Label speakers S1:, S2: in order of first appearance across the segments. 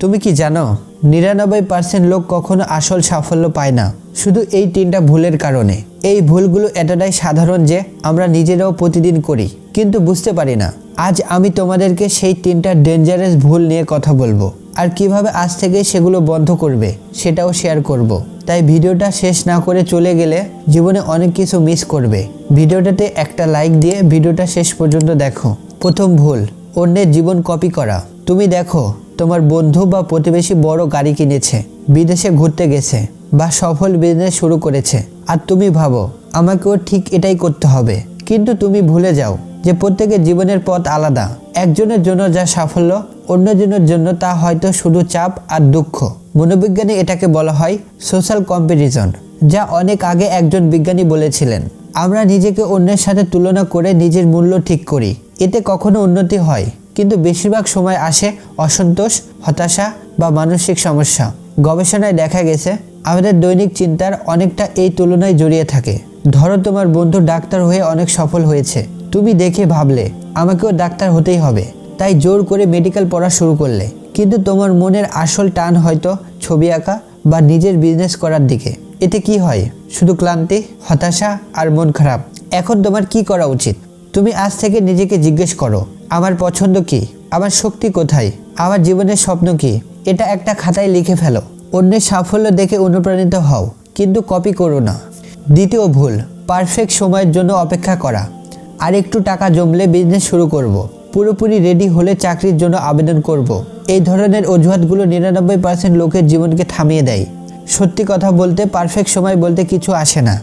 S1: তুমি কি জানো 99% লোক কখনো আসল সাফল্য পায় না, শুধু এই 3টা ভুলের কারণে। এই ভুলগুলো এতটাই সাধারণ যে আমরা নিজেরাও প্রতিদিন করি, কিন্তু বুঝতে পারি না। আজ আমি তোমাদেরকে সেই 3টা ডেঞ্জারাস ভুল নিয়ে কথা বলবো, আর কিভাবে আজ থেকে সেগুলো বন্ধ করবে সেটাও শেয়ার করব। তাই ভিডিওটা শেষ না করে চলে গেলে জীবনে অনেক কিছু মিস করবে। ভিডিওটাতে একটা লাইক দিয়ে ভিডিওটা শেষ পর্যন্ত দেখো। প্রথম ভুল, অন্যের জীবন কপি করা। তুমি দেখো তোমার বন্ধু বা প্রতিবেশী বড় গাড়ি কিনেছে, বিদেশে ঘুরতে গেছে বা সফল বিজনেস শুরু করেছে, আর তুমি ভাবো আমাকেও ঠিক এটাই করতে হবে। কিন্তু তুমি ভুলে যাও যে প্রত্যেকের জীবনের পথ আলাদা। একজনের জন্য যা সাফল্য, অন্যজনের জন্য তা হয়তো শুধু চাপ আর দুঃখ। মনোবিজ্ঞানে এটাকে বলা হয় সোশ্যাল কম্পারিজন, যা অনেক আগে একজন বিজ্ঞানী বলেছিলেন। আমরা নিজেকে অন্যের সাথে তুলনা করে নিজের মূল্য ঠিক করি। এতে কখনো উন্নতি হয়, কিন্তু বেশিরভাগ সময় আসে অসন্তোষ, হতাশা বা মানসিক সমস্যা। গবেষণায় দেখা গেছে আমাদের দৈনিক চিন্তার অনেকটা এই তুলনায় জড়িয়ে থাকে। ধরো তোমার বন্ধু ডাক্তার হয়ে অনেক সফল হয়েছে, তুমি দেখে ভাবলে আমাকেও ডাক্তার হতেই হবে, তাই জোর করে মেডিকেল পড়া শুরু করলে। কিন্তু তোমার মনের আসল টান হয়তো ছবি আঁকা বা নিজের বিজনেস করার দিকে। এতে কি হয়? শুধু ক্লান্তি, হতাশা আর মন খারাপ। এখন তোমার কি করা উচিত? তুমি আজ থেকে নিজেকে জিজ্ঞেস করো, আমার পছন্দ কি, আমার শক্তি কোথায়, আমার জীবনের স্বপ্ন কি। এটা একটা খাতায় লিখে ফেলো। অন্যের সাফল্য দেখে অনুপ্রাণিত হও, কিন্তু কপি করো না। দ্বিতীয় ভুল, পারফেক্ট সময়ের জন্য অপেক্ষা করা। আর একটু টাকা জমলে বিজনেস শুরু করব, পুরোপুরি রেডি হলে চাকরির জন্য আবেদন করব। এই ধরনের অজুহাতগুলো 99% লোকের জীবনকে থামিয়ে দেয়। সত্যি কথা বলতে পারফেক্ট সময় বলতে কিছু আসে না।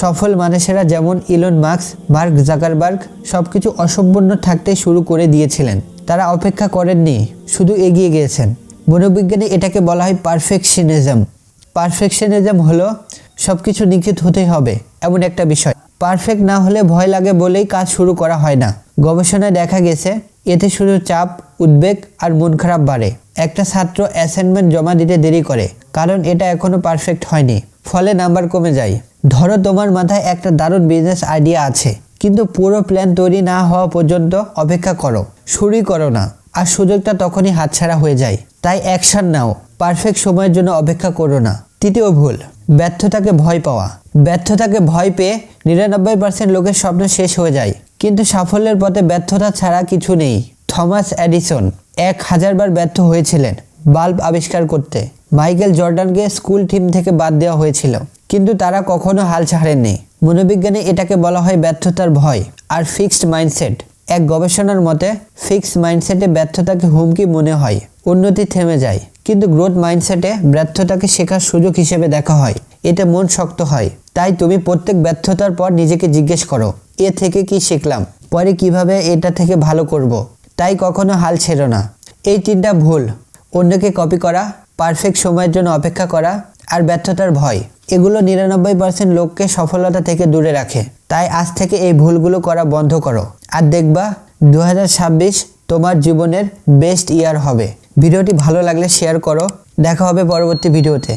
S1: সফল মানুষেরা যেমন ইলন মাস্ক, মার্ক জাকারবার্গ সবকিছু অসম্পূর্ণ থাকতে শুরু করে দিয়েছিলেন। তারা অপেক্ষা করেননি, শুধু এগিয়ে গিয়েছেন। মনোবিজ্ঞানে এটাকে বলা হয় পারফেকশনিজম। পারফেকশনিজম হলো সবকিছু নিখুঁত হতেই হবে এমন একটা বিষয়। পারফেক্ট না হলে ভয় লাগে বলেই কাজ শুরু করা হয় না। গবেষণায় দেখা গেছে এতে শুধু চাপ, উদ্বেগ আর মন খারাপ বাড়ে। একটা ছাত্র অ্যাসাইনমেন্ট জমা দিতে দেরি করে, কারণ এটা এখনো পারফেক্ট হয়নি, ফলে নাম্বার কমে যায়। ধরো তোমার মাথায় একটা দারুণ বিজনেস আইডিয়া আছে, কিন্তু পুরো প্ল্যান তৈরি না হওয়া পর্যন্ত অপেক্ষা করো, শুরুই করো না, আর সুযোগটা তখনই হাতছাড়া হয়ে যায়। তাই অ্যাকশন নাও, পারফেক্ট সময়ের জন্য অপেক্ষা করো না। তৃতীয় ভুল, ব্যর্থতাকে ভয় পাওয়া। ব্যর্থতাকে ভয় পেয়ে 99% লোকের স্বপ্ন শেষ হয়ে যায়। কিন্তু সাফল্যের পথে ব্যর্থতা ছাড়া কিছু নেই। থমাস এডিসন 1000 বার ব্যর্থ হয়েছিলেন বাল্ব আবিষ্কার করতে। মাইকেল জর্ডানকে স্কুল টিম থেকে বাদ দেওয়া হয়েছিল, কিন্তু তারা কখনো হাল ছাড়েননি। মনোবিজ্ঞানে এটাকে বলা হয় ব্যর্থতার ভয় আর ফিক্সড মাইন্ডসেট। এক গবেষণার মতে ফিক্সড মাইন্ডসেটে ব্যর্থতাকে হুমকি মনে হয়, উন্নতি থেমে যায়। কিন্তু গ্রোথ মাইন্ডসেটে ব্যর্থতাকে শেখার সুযোগ হিসেবে দেখা হয়, এতে মন শক্ত হয়। তাই তুমি প্রত্যেক ব্যর্থতার পর নিজেকে জিজ্ঞেস করো, এ থেকে কি শিখলাম, পরে কিভাবে এটা থেকে ভালো করব। তাই কখনো হাল ছেড়ো না। এই 3টা ভুল, অন্যকে কপি করা, পারফেক্ট সময়ের জন্য অপেক্ষা করা আর ব্যর্থতার ভয়, এগুলো 99% লোককে সফলতা থেকে দূরে রাখে। তাই আজ থেকে এই ভুলগুলো করা বন্ধ করো, আর দেখবা 2026 তোমার জীবনের বেস্ট ইয়ার হবে। ভিডিওটি ভালো লাগলে শেয়ার করো। দেখা হবে পরবর্তী ভিডিওতে।